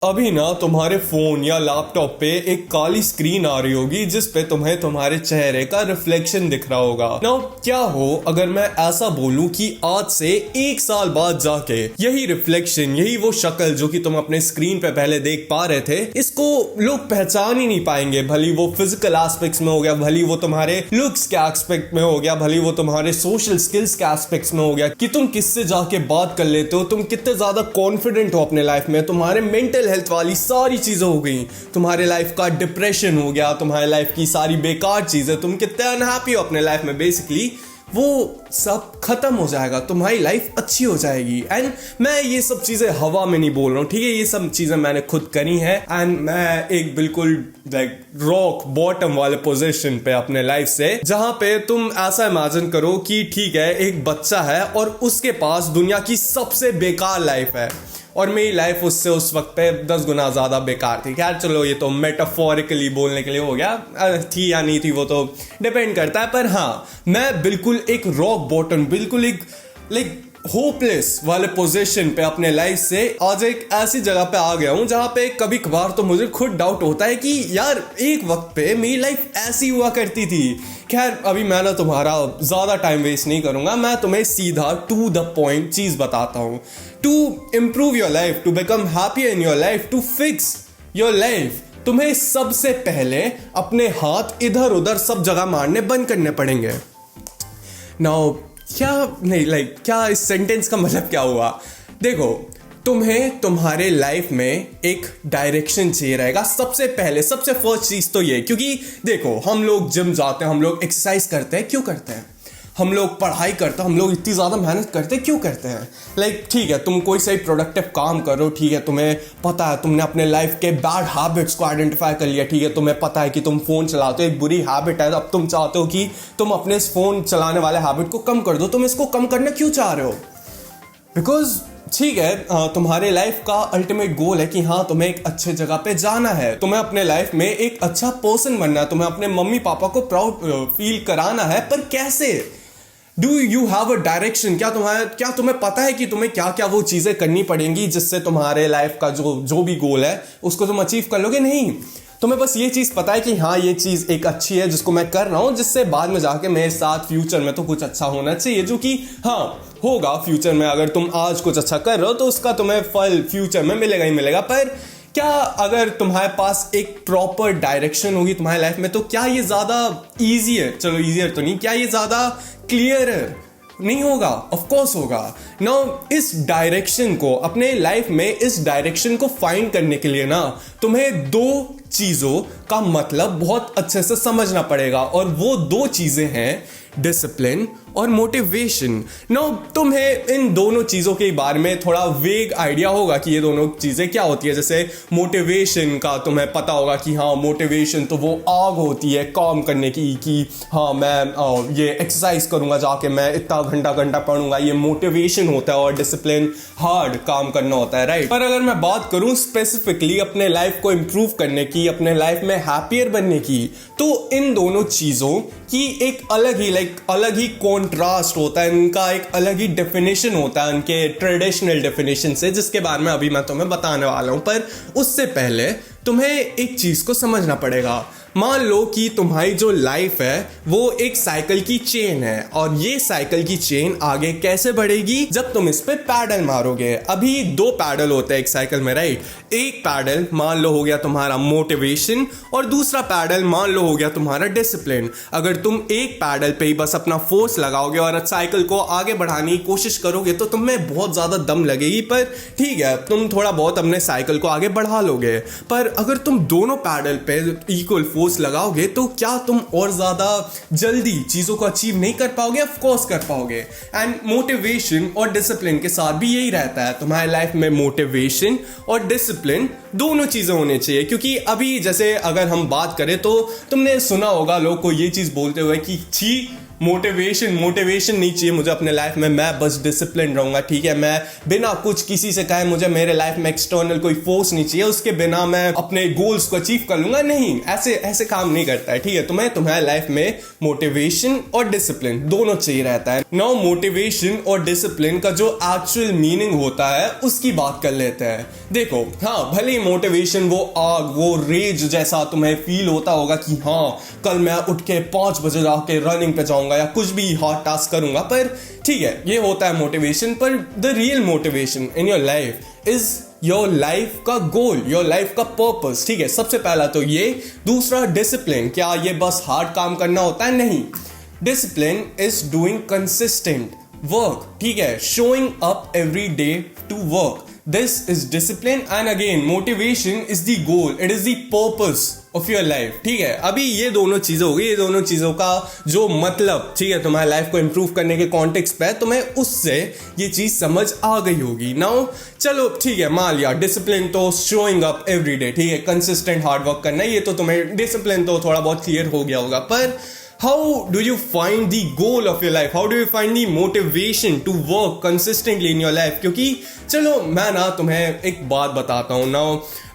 अभी ना तुम्हारे फोन या लैपटॉप पे एक काली स्क्रीन आ रही होगी जिस पे तुम्हें तुम्हारे चेहरे का रिफ्लेक्शन दिख रहा होगा ना। क्या हो अगर मैं ऐसा बोलूं कि आज से 1 साल बाद जाके यही रिफ्लेक्शन, यही वो शक्ल जो कि तुम अपने स्क्रीन पे पहले देख पा रहे थे, इसको लोग पहचान ही नहीं पाएंगे। भली वो फिजिकल एस्पेक्ट्स में हो गया, भली वो तुम्हारे लुक्स के एस्पेक्ट में हो गया, भली वो तुम्हारे सोशल स्किल्स के एस्पेक्ट्स में हो गया कि तुम किससे जाके बात कर लेते हो, तुम कितने ज्यादा कॉन्फिडेंट हो अपने लाइफ में, तुम्हारे मेंटल हेल्थ वाली सारी चीजें हो गई, तुम्हारे लाइफ का डिप्रेशन हो गया, तुम्हारे लाइफ की सारी बेकार चीजें, तुम कितने अनहैप्पी हो अपने लाइफ में, बेसिकली वो सब खत्म हो जाएगा, तुम्हारी लाइफ अच्छी हो जाएगी। एंड मैं ये सब चीजें हवा में नहीं बोल रहा हूँ, ठीक है, ये सब चीजें मैंने खुद करी हैं। एंड मैं एक बिल्कुल लाइक रॉक बॉटम वाले पोजीशन पे अपने लाइफ से, जहां पे तुम ऐसा इमेजिन करो कि ठीक है, एक बच्चा है और उसके पास दुनिया की सबसे बेकार लाइफ है और मेरी लाइफ उससे उस वक्त पे 10 गुना ज्यादा बेकार थी। खैर चलो, ये तो मेटाफोरिकली बोलने के लिए हो गया, थी या नहीं थी वो तो डिपेंड करता है। पर हाँ, मैं बिल्कुल एक रॉक बॉटम, बिल्कुल एक लाइक होपलेस वाले पोजीशन पे अपने लाइफ से आज एक ऐसी जगह पे आ गया हूं जहां पे कभी कभार तो मुझे खुद डाउट होता है कि यार एक वक्त पे मेरी लाइफ ऐसी हुआ करती थी। खैर अभी मैं ना तुम्हारा ज्यादा टाइम वेस्ट नहीं करूंगा, मैं तुम्हें सीधा टू द पॉइंट चीज बताता हूं। To improve your life, to become happy in your life, to fix your life, तुम्हें सबसे पहले अपने हाथ इधर उधर सब जगह मारने बंद करने पड़ेंगे। नाउ क्या नहीं लाइक क्या इस सेंटेंस का मतलब क्या हुआ? देखो, तुम्हें तुम्हारे लाइफ में एक डायरेक्शन चाहिए रहेगा सबसे पहले, सबसे फर्स्ट चीज तो ये, क्योंकि देखो हम लोग जिम जाते हैं, हम लोग एक्सरसाइज करते हैं, क्यों करते हैं? हम लोग पढ़ाई करते हैं, हम लोग इतनी ज़्यादा मेहनत करते हैं, क्यों करते हैं? लाइक ठीक है, तुम कोई सही प्रोडक्टिव काम करो, ठीक है, तुम्हें पता है, तुमने अपने लाइफ के बैड हैबिट्स को आइडेंटिफाई कर लिया, ठीक है, तुम्हें पता है कि तुम फोन चलाते हो, एक बुरी हैबिट है, अब तुम चाहते हो कि तुम अपने इस फोन चलाने वाले हैबिट को कम कर दो। तुम इसको कम करना क्यों चाह रहे हो? बिकॉज ठीक है, तुम्हारे लाइफ का अल्टीमेट गोल है कि हाँ, तुम्हें एक अच्छे जगह पे जाना है, तुम्हें अपने लाइफ में एक अच्छा पर्सन बनना है, तुम्हें अपने मम्मी पापा को प्राउड फील कराना है। पर कैसे? Do you have a direction? क्या तुम्हें पता है कि तुम्हें क्या क्या वो चीजें करनी पड़ेंगी जिससे तुम्हारे लाइफ का जो भी गोल है उसको तुम अचीव कर लोगे? नहीं, तुम्हें बस ये चीज पता है कि हाँ, ये चीज एक अच्छी है जिसको मैं कर रहा हूं, जिससे बाद में जाके मेरे साथ फ्यूचर में तो कुछ अच्छा होना चाहिए, जो कि हाँ होगा फ्यूचर में। अगर तुम आज कुछ अच्छा कर रहे हो तो उसका तुम्हें फल फ्यूचर में मिलेगा ही मिलेगा। पर क्या अगर तुम्हारे पास एक प्रॉपर डायरेक्शन होगी तुम्हारी लाइफ में, तो क्या ये ज्यादा इजी है? चलो इजियर तो नहीं, क्या ये ज्यादा क्लियर है? नहीं होगा, ऑफ कोर्स होगा। नाउ इस डायरेक्शन को अपने लाइफ में, इस डायरेक्शन को फाइंड करने के लिए ना तुम्हें दो चीजों का मतलब बहुत अच्छे से समझना पड़ेगा, और वो दो चीजें हैं डिसिप्लिन और मोटिवेशन। नो, तुम्हें इन दोनों चीजों के बारे में थोड़ा वेग आइडिया होगा कि ये दोनों चीजें क्या होती है। जैसे मोटिवेशन का तुम्हें पता होगा कि हाँ, मोटिवेशन तो वो आग होती है काम करने की, कि हाँ मैं ये एक्सरसाइज करूंगा, जाके मैं इतना घंटा पढ़ूंगा, ये मोटिवेशन होता है। और डिसिप्लिन हार्ड काम करना होता है, राइट? पर अगर मैं बात करूं स्पेसिफिकली अपने लाइफ को इंप्रूव करने की, अपने लाइफ में हैप्पियर बनने की, तो इन दोनों चीजों की एक अलग ही कॉन्ट्रास्ट होता है, इनका एक अलग ही डेफिनेशन होता है, उनके ट्रेडिशनल डेफिनेशन से, जिसके बारे में अभी मैं तुम्हें बताने वाला हूं। पर उससे पहले तुम्हें एक चीज को समझना पड़ेगा। मान लो कि तुम्हारी जो लाइफ है वो एक साइकिल की चेन है, और ये साइकिल की चेन आगे कैसे बढ़ेगी? जब तुम इस पे पैडल मारोगे। अभी दो पैडल होते हैं एक साइकिल में, राइट? एक पैडल मान लो हो गया तुम्हारा मोटिवेशन, और दूसरा पैडल मान लो हो गया तुम्हारा डिसिप्लिन। अगर तुम एक पैडल पे ही बस अपना फोर्स लगाओगे और साइकिल को आगे बढ़ाने की कोशिश करोगे तो तुम्हें बहुत ज्यादा दम लगेगी, पर ठीक है, तुम थोड़ा बहुत अपने साइकिल को आगे बढ़ा लोगे। पर अगर तुम दोनों पैडल पे इक्वल फोर्स लगाओगे तो क्या तुम और ज्यादा जल्दी चीजों को अचीव नहीं कर पाओगे? ऑफ कोर्स कर पाओगे। एंड मोटिवेशन और डिसिप्लिन के साथ भी यही रहता है, तुम्हारी लाइफ में मोटिवेशन और डिसिप्लिन दोनों चीजें होने चाहिए। क्योंकि अभी जैसे अगर हम बात करें तो तुमने सुना होगा लोग को ये चीज बोलते हुए कि छी, मोटिवेशन नहीं चाहिए मुझे अपने लाइफ में। मैं बस डिसिप्लिन रहूंगा, ठीक है। मैं बिना कुछ किसी से कहे, मुझे मेरे लाइफ में एक्सटर्नल कोई फोर्स नहीं चाहिए, उसके बिना मैं अपने गोल्स को अचीव कर लूंगा। नहीं, ऐसे काम नहीं करता है, ठीक है। तुम्हारे लाइफ में मोटिवेशन और डिसिप्लिन दोनों चाहिए रहता है। नाउ मोटिवेशन और डिसिप्लिन का जो एक्चुअल मीनिंग होता है उसकी बात कर लेते हैं। देखो, हाँ, भले ही मोटिवेशन वो आग, वो रेज जैसा तुम्हें फील होता होगा कि हाँ कल मैं उठ के 5 बजे जाके रनिंग पे जाऊंगा या कुछ भी हार्ड टास्क करूंगा, पर ठीक है, ये होता है मोटिवेशन। पर the real motivation in your life is your life का गोल, योर लाइफ का पर्पस, ठीक है। सबसे पहला तो ये। दूसरा डिसिप्लिन। क्या ये बस हार्ड काम करना होता है? नहीं। Discipline is doing consistent work, ठीक है, showing up every day to work. This is discipline, and again motivation is the goal, it is the purpose of your life, ठीक है। अभी ये दोनों चीजें हो गई, ये दोनों चीजों का जो मतलब, ठीक है, तुम्हारी लाइफ को इंप्रूव करने के कॉन्टेक्स्ट पे तुम्हें उससे ये चीज समझ आ गई होगी। नाउ चलो ठीक है, मान लिया डिसिप्लिन तो शोइंग अप एवरी डे, ठीक है, कंसिस्टेंट हार्ड वर्क करना, ये तो तुम्हें डिसिप्लिन तो थोड़ा बहुत क्लियर हो गया होगा। पर how do you find the goal of your life? How do you find the motivation to work consistently in your life? क्योंकि चलो मैं ना तुम्हें एक बात बताता हूँ ना,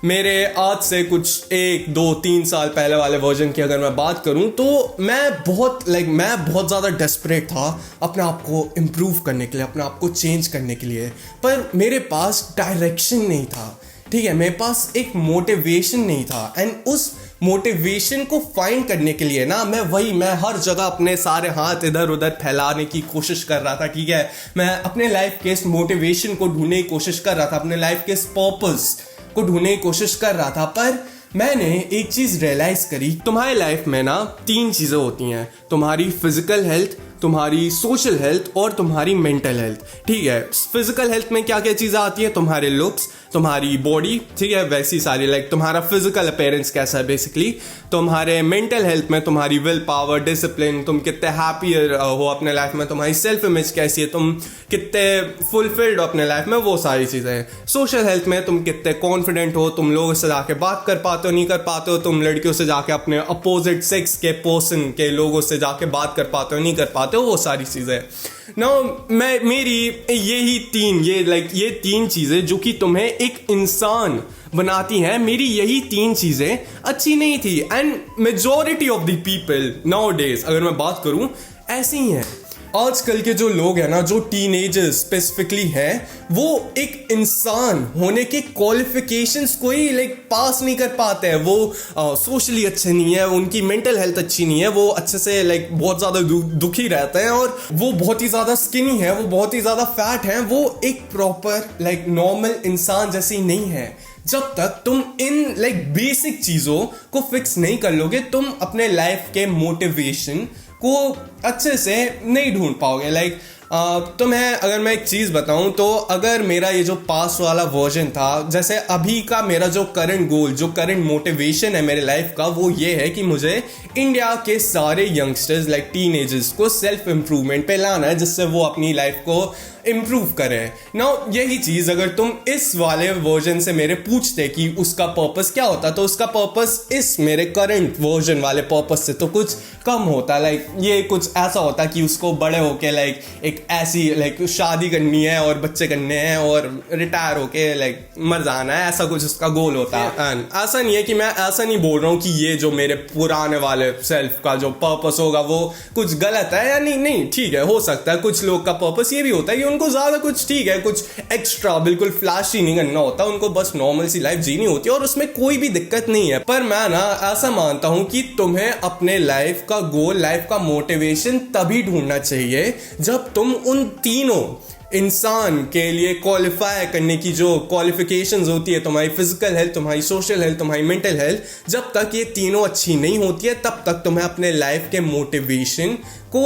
मेरे आज से कुछ 1, 2, 3 साल पहले वाले वर्जन की अगर मैं बात करूँ तो मैं बहुत ज़्यादा डेस्परेट था अपने आप को इम्प्रूव करने के लिए, अपने आप को चेंज करने के लिए। पर मेरे पास डायरेक्शन नहीं था, ठीक है, मेरे पास एक मोटिवेशन नहीं था। एंड उस मोटिवेशन को फाइंड करने के लिए ना मैं हर जगह अपने सारे हाथ इधर उधर फैलाने की कोशिश कर रहा था, ठीक है। मैं अपने लाइफ के इस मोटिवेशन को ढूंढने की कोशिश कर रहा था, अपने लाइफ के इस पर्पस को ढूंढने की कोशिश कर रहा था। पर मैंने एक चीज रियलाइज करी, तुम्हारी लाइफ में ना 3 चीजें होती हैं, तुम्हारी फिजिकल हेल्थ, तुम्हारी सोशल हेल्थ और तुम्हारी मेंटल हेल्थ, ठीक है। फिजिकल हेल्थ में क्या क्या चीज़ें आती हैं? तुम्हारे लुक्स, तुम्हारी बॉडी, ठीक है, वैसी सारी, लाइक तुम्हारा फिजिकल अपीयरेंस कैसा है बेसिकली। तुम्हारे मेंटल हेल्थ में तुम्हारी विल पावर, डिसिप्लिन, तुम कितने हैप्पी हो अपने लाइफ में, तुम्हारी सेल्फ इमेज कैसी है, तुम कितने फुलफिल्ड हो अपने लाइफ में, वो सारी चीज़ें। सोशल हेल्थ में तुम कितने कॉन्फिडेंट हो, तुम लोगों से जाके बात कर पाते हो नहीं कर पाते हो, तुम लड़कियों से जाके अपने अपोजिट सेक्स के पर्सन के लोगों से जाके बात कर पाते हो नहीं कर पाते हो, वो सारी चीज़ें। मेरी ये 3 चीज़ें जो कि तुम्हें एक इंसान बनाती हैं, मेरी यही 3 चीज़ें अच्छी नहीं थी। And majority of the people now days अगर मैं बात करूं ऐसे ही हैं। आजकल के जो लोग हैं ना, जो टीनेजर्स स्पेसिफिकली हैं, वो एक इंसान होने के क्वालिफिकेशंस को ही पास नहीं कर पाते हैं। वो सोशली अच्छे नहीं है, उनकी मेंटल हेल्थ अच्छी नहीं है, वो अच्छे से बहुत ज़्यादा दुखी रहते हैं, और वो बहुत ही ज़्यादा स्किनी है, वो बहुत ही ज़्यादा फैट है, वो एक प्रॉपर नॉर्मल इंसान जैसी नहीं है। जब तक तुम इन बेसिक चीज़ों को फिक्स नहीं कर लोगे, तुम अपने लाइफ के मोटिवेशन को अच्छे से नहीं ढूंढ पाओगे। तुम्हें अगर मैं एक चीज़ बताऊं तो अगर मेरा ये जो पास वाला वर्जन था, जैसे अभी का मेरा जो करंट गोल, जो करंट मोटिवेशन है मेरे लाइफ का, वो ये है कि मुझे इंडिया के सारे यंगस्टर्स टीनेजर्स को सेल्फ इम्प्रूवमेंट पे लाना है, जिससे वो अपनी लाइफ को इम्प्रूव करें। नाउ यही चीज़ अगर तुम इस वाले वर्जन से मेरे पूछते कि उसका पर्पस क्या होता, तो उसका पर्पस इस मेरे करंट वर्जन वाले पर्पस से तो कुछ कम होता। ये कुछ ऐसा होता कि उसको बड़े होके एक ऐसी शादी करनी है और बच्चे करने हैं और रिटायर होके मर जाना है, ऐसा कुछ उसका गोल होता है। एंड ऐसा नहीं है कि मैं ऐसा नहीं बोल रहा हूँ कि ये जो मेरे पुराने वाले सेल्फ का जो पर्पस होगा वो कुछ गलत है या नहीं, ठीक है, हो सकता है कुछ लोग का पर्पस ये भी होता है कि उनको ज्यादा कुछ, ठीक है, कुछ एक्स्ट्रा बिल्कुल फ्लैशी नहीं करना होता, उनको बस नॉर्मल सी लाइफ जीनी होती है और उसमें कोई भी दिक्कत नहीं है। पर मैं ना ऐसा मानता हूं कि तुम्हें अपने लाइफ का गोल, लाइफ का मोटिवेशन तभी ढूंढना चाहिए जब तुम उन तीनों इंसान के लिए क्वालिफाई करने की जो क्वालिफिकेशंस होती है, तुम्हारी फिजिकल हेल्थ, तुम्हारी सोशल हेल्थ, तुम्हारी मेंटल हेल्थ, जब तक ये तीनों अच्छी नहीं होती है तब तक तुम्हें अपने लाइफ के मोटिवेशन को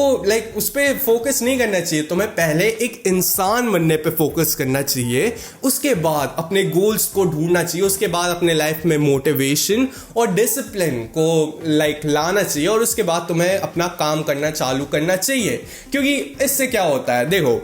उस पर फोकस नहीं करना चाहिए। तुम्हें पहले एक इंसान बनने पे फोकस करना चाहिए, उसके बाद अपने गोल्स को ढूंढना चाहिए, उसके बाद अपने लाइफ में मोटिवेशन और डिसिप्लिन को लाना चाहिए, और उसके बाद तुम्हें अपना काम करना चालू करना चाहिए। क्योंकि इससे क्या होता है, देखो,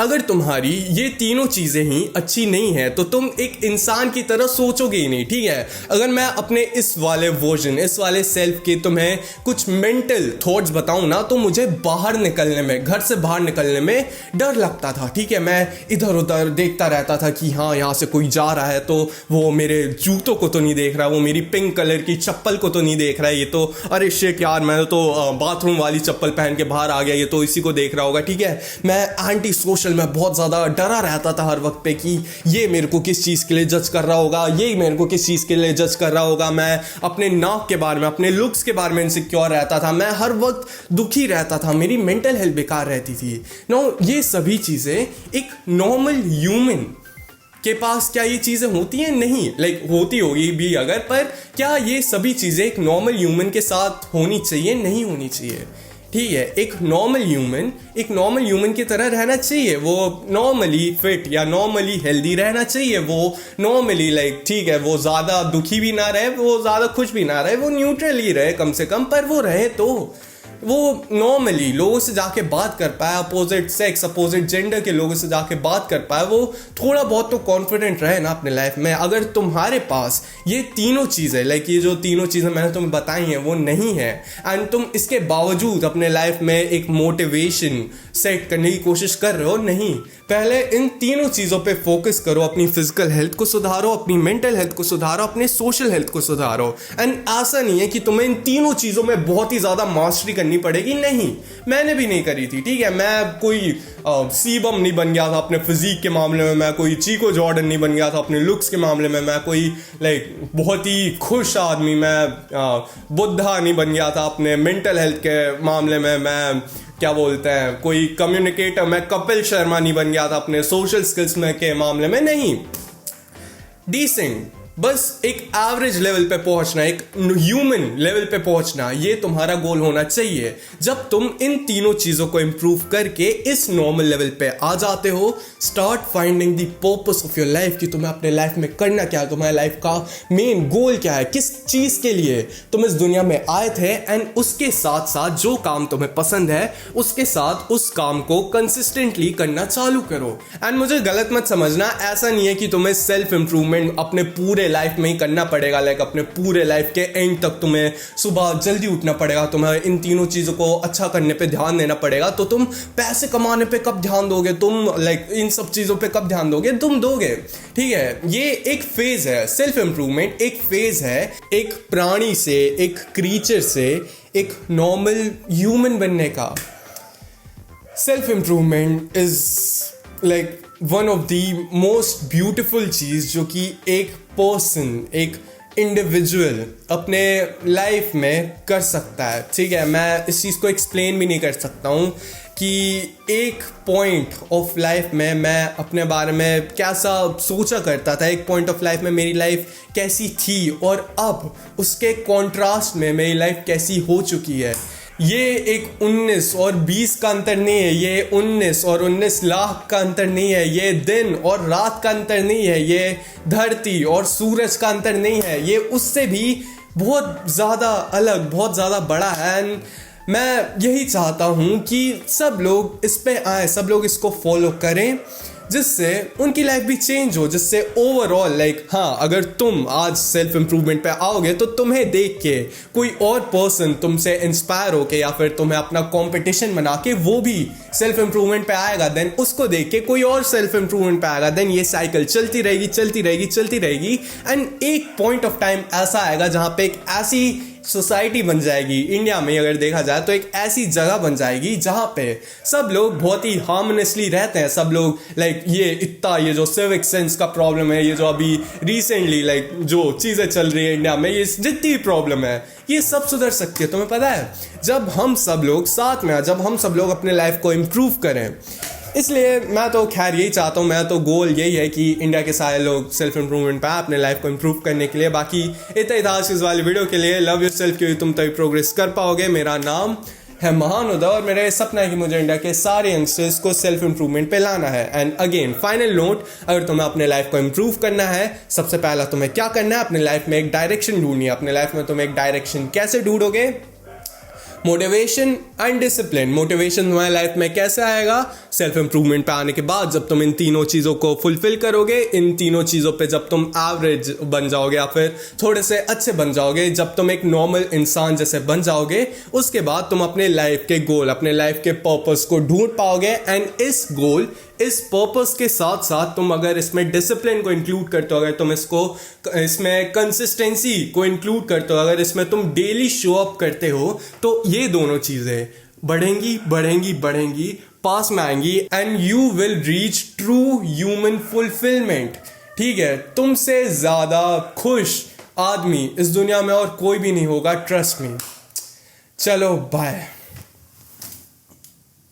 अगर तुम्हारी ये तीनों चीज़ें ही अच्छी नहीं है तो तुम एक इंसान की तरह सोचोगे ही नहीं, ठीक है। अगर मैं अपने इस वाले वर्जन, इस वाले सेल्फ के तुम्हें कुछ मेंटल थॉट्स बताऊं ना, तो मुझे बाहर निकलने में, घर से बाहर निकलने में डर लगता था, ठीक है। मैं इधर उधर देखता रहता था कि हाँ यहाँ से कोई जा रहा है तो वो मेरे जूतों को तो नहीं देख रहा, वो मेरी पिंक कलर की चप्पल को तो नहीं देख रहा है, ये तो अरे शिट यार मैंने तो बाथरूम वाली चप्पल पहन के बाहर आ गया, ये तो इसी को देख रहा होगा, ठीक है। मैं एंटी सोशल में बहुत ज़्यादा डरा रहता था हर वक्त पे कि ये मेरे को किस चीज़ के लिए जज कर रहा होगा, ये मेरे को किस चीज़ के लिए जज कर रहा होगा। मैं अपने नाक के बारे में, अपने लुक्स के बारे में इनसिक्योर रहता था, मैं हर वक्त दुखी रहता था, मेरी मेंटल हेल्थ बेकार रहती थी। नो, ये सभी चीज़ें एक नॉर्मल ह्यूमन के पास क्या ये चीज़ें होती हैं? नहीं, लाइक होती होगी भी अगर, पर क्या ये सभी चीज़ें एक नॉर्मल ह्यूमन के साथ होनी चाहिए? नहीं होनी चाहिए, ठीक है। एक नॉर्मल ह्यूमन की तरह रहना चाहिए, वो नॉर्मली फिट या नॉर्मली हेल्दी रहना चाहिए, वो नॉर्मली लाइक ठीक है, वो ज़्यादा दुखी भी ना रहे, वो ज़्यादा खुश भी ना रहे, वो न्यूट्रल ही रहे कम से कम, पर वो रहे तो वो नॉर्मली लोगों से जाके बात कर पाए, अपोजिट सेक्स, अपोजिट जेंडर के लोगों से जाके बात कर पाए, वो थोड़ा बहुत तो कॉन्फिडेंट रहे ना अपने लाइफ में। अगर तुम्हारे पास ये तीनों चीज़ें, लाइक ये जो तीनों चीज़ें मैंने तुम्हें बताई हैं वो नहीं है, एंड तुम इसके बावजूद अपने लाइफ में एक मोटिवेशन सेट करने की कोशिश कर रहे हो, नहीं, पहले इन तीनों चीज़ों पे फोकस करो। अपनी फिजिकल हेल्थ को सुधारो, अपनी मेंटल हेल्थ को सुधारो, अपने सोशल हेल्थ को सुधारो। एंड ऐसा नहीं है कि तुम्हें इन तीनों चीज़ों में बहुत ही ज़्यादा मास्टरी करनी पड़ेगी, नहीं, मैंने भी नहीं करी थी, ठीक है। मैं कोई सीबम नहीं बन गया था अपने फिजिक के मामले में, मैं कोई चीको जॉर्डन नहीं बन गया था अपने लुक्स के मामले में, मैं कोई लाइक बहुत ही खुश आदमी, मैं बुद्धा नहीं बन गया था अपने मेंटल हेल्थ के मामले में, मैं क्या बोलते हैं कोई कम्युनिकेटर, मैं कपिल शर्मा नहीं बन गया था अपने सोशल स्किल्स में के मामले में, नहीं, डिसेंट, बस एक एवरेज लेवल पे पहुंचना, एक ह्यूमन लेवल पे पहुंचना, ये तुम्हारा गोल होना चाहिए। जब तुम इन तीनों चीजों को इंप्रूव करके इस नॉर्मल लेवल पे आ जाते हो, start finding the purpose of your life, कि तुम्हें अपने लाइफ में करना क्या है, तुम्हारे लाइफ का मेन गोल क्या है, किस चीज के लिए तुम इस दुनिया में आए थे, एंड उसके साथ साथ जो काम तुम्हें पसंद है उसके साथ उस काम को कंसिस्टेंटली करना चालू करो। एंड मुझे गलत मत समझना, ऐसा नहीं है कि तुम्हें सेल्फ इंप्रूवमेंट अपने पूरे लाइफ में ही करना पड़ेगा, लाइक अपने पूरे लाइफ के एंड तक तुम्हें सुबह जल्दी उठना पड़ेगा, तुम्हें इन तीनों चीजों को अच्छा करने पे ध्यान देना पड़ेगा। तो तुम पैसे कमाने पे कब ध्यान दोगे, तुम लाइक इन सब चीजों पे कब ध्यान दोगे, तुम दोगे, ठीक है। ये एक फेज है, सेल्फ इंप्रूवमेंट एक फेज है, एक प्राणी से, एक क्रीचर से एक नॉर्मल ह्यूमन बनने का। Self improvement is like one of the most beautiful चीज़ जो कि एक पर्सन, एक इंडिविजुअल अपने लाइफ में कर सकता है, ठीक है। मैं इस चीज़ को एक्सप्लेन भी नहीं कर सकता हूँ कि एक पॉइंट ऑफ लाइफ में मैं अपने बारे में कैसा सोचा करता था, एक पॉइंट ऑफ लाइफ में मेरी लाइफ कैसी थी, और अब उसके कॉन्ट्रास्ट में मेरी लाइफ कैसी हो चुकी है। ये एक 19 और 20 का अंतर नहीं है, ये 19 और 19 लाख का अंतर नहीं है, ये दिन और रात का अंतर नहीं है, ये धरती और सूरज का अंतर नहीं है, ये उससे भी बहुत ज़्यादा अलग, बहुत ज़्यादा बड़ा है। एंड मैं यही चाहता हूँ कि सब लोग इस पे आए, सब लोग इसको फॉलो करें, जिससे उनकी लाइफ भी चेंज हो, जिससे ओवरऑल लाइक हाँ, अगर तुम आज सेल्फ इंप्रूवमेंट पे आओगे तो तुम्हें देख के कोई और पर्सन तुमसे इंस्पायर होके या फिर तुम्हें अपना कंपटीशन बना के वो भी सेल्फ इंप्रूवमेंट पे आएगा, देन उसको देख के कोई और सेल्फ इंप्रूवमेंट पे आएगा, देन ये साइकिल चलती रहेगी, चलती रहेगी, चलती रहेगी। एंड एक पॉइंट ऑफ टाइम ऐसा आएगा जहाँ पे एक ऐसी सोसाइटी बन जाएगी, इंडिया में अगर देखा जाए तो एक ऐसी जगह बन जाएगी जहाँ पे सब लोग बहुत ही हार्मोनियसली रहते हैं, सब लोग लाइक ये जो सिविक सेंस का प्रॉब्लम है, ये जो अभी रिसेंटली लाइक जो चीज़ें चल रही है इंडिया में, ये जितनी प्रॉब्लम है ये सब सुधर सकती है। तुम्हें पता है, जब हम सब लोग साथ में, जब हम सब लोग अपने लाइफ को इम्प्रूव करें, इसलिए मैं तो खैर यही चाहता हूँ, मैं तो गोल यही है कि इंडिया के सारे लोग सेल्फ इंप्रूवमेंट पे अपने लाइफ को इम्प्रूव करने के लिए। बाकी इतना ही था इस वाली वीडियो के लिए। लव योरसेल्फ, क्योंकि तुम तभी प्रोग्रेस कर पाओगे। मेरा नाम है महान उदय और मेरा सपना है कि मुझे इंडिया के सारे यंगस्टर्स को सेल्फ इंप्रूवमेंट पे लाना है। एंड अगेन फाइनल नोट, अगर तुम्हें अपने लाइफ को इम्प्रूव करना है, सबसे पहला तुम्हें क्या करना है, अपने लाइफ में एक डायरेक्शन ढूंढनी है। अपने लाइफ में तुम एक डायरेक्शन कैसे ढूंढोगे? Motivation and discipline. मोटिवेशन तुम्हारी लाइफ में कैसे आएगा? सेल्फ इंप्रूवमेंट पे आने के बाद, जब तुम इन तीनों चीज़ों को फुलफिल करोगे, इन तीनों चीज़ों पे जब तुम एवरेज बन जाओगे या फिर थोड़े से अच्छे बन जाओगे, जब तुम एक नॉर्मल इंसान जैसे बन जाओगे, उसके बाद तुम अपने लाइफ के गोल, अपने लाइफ के पर्पस को ढूंढ पाओगे। एंड इस गोल, इस पर्पस के साथ साथ तुम अगर इसमें डिसिप्लिन को इंक्लूड करते हो, अगर तुम इसमें कंसिस्टेंसी को इंक्लूड करते हो, अगर इसमें तुम डेली शो अप करते हो, तो ये दोनों चीजें बढ़ेंगी बढ़ेंगी बढ़ेंगी, पास में आएंगी and you will reach true human fulfilment. ठीक है, तुमसे ज्यादा खुश आदमी इस दुनिया में और कोई भी नहीं होगा, ट्रस्ट मी। चलो बाय।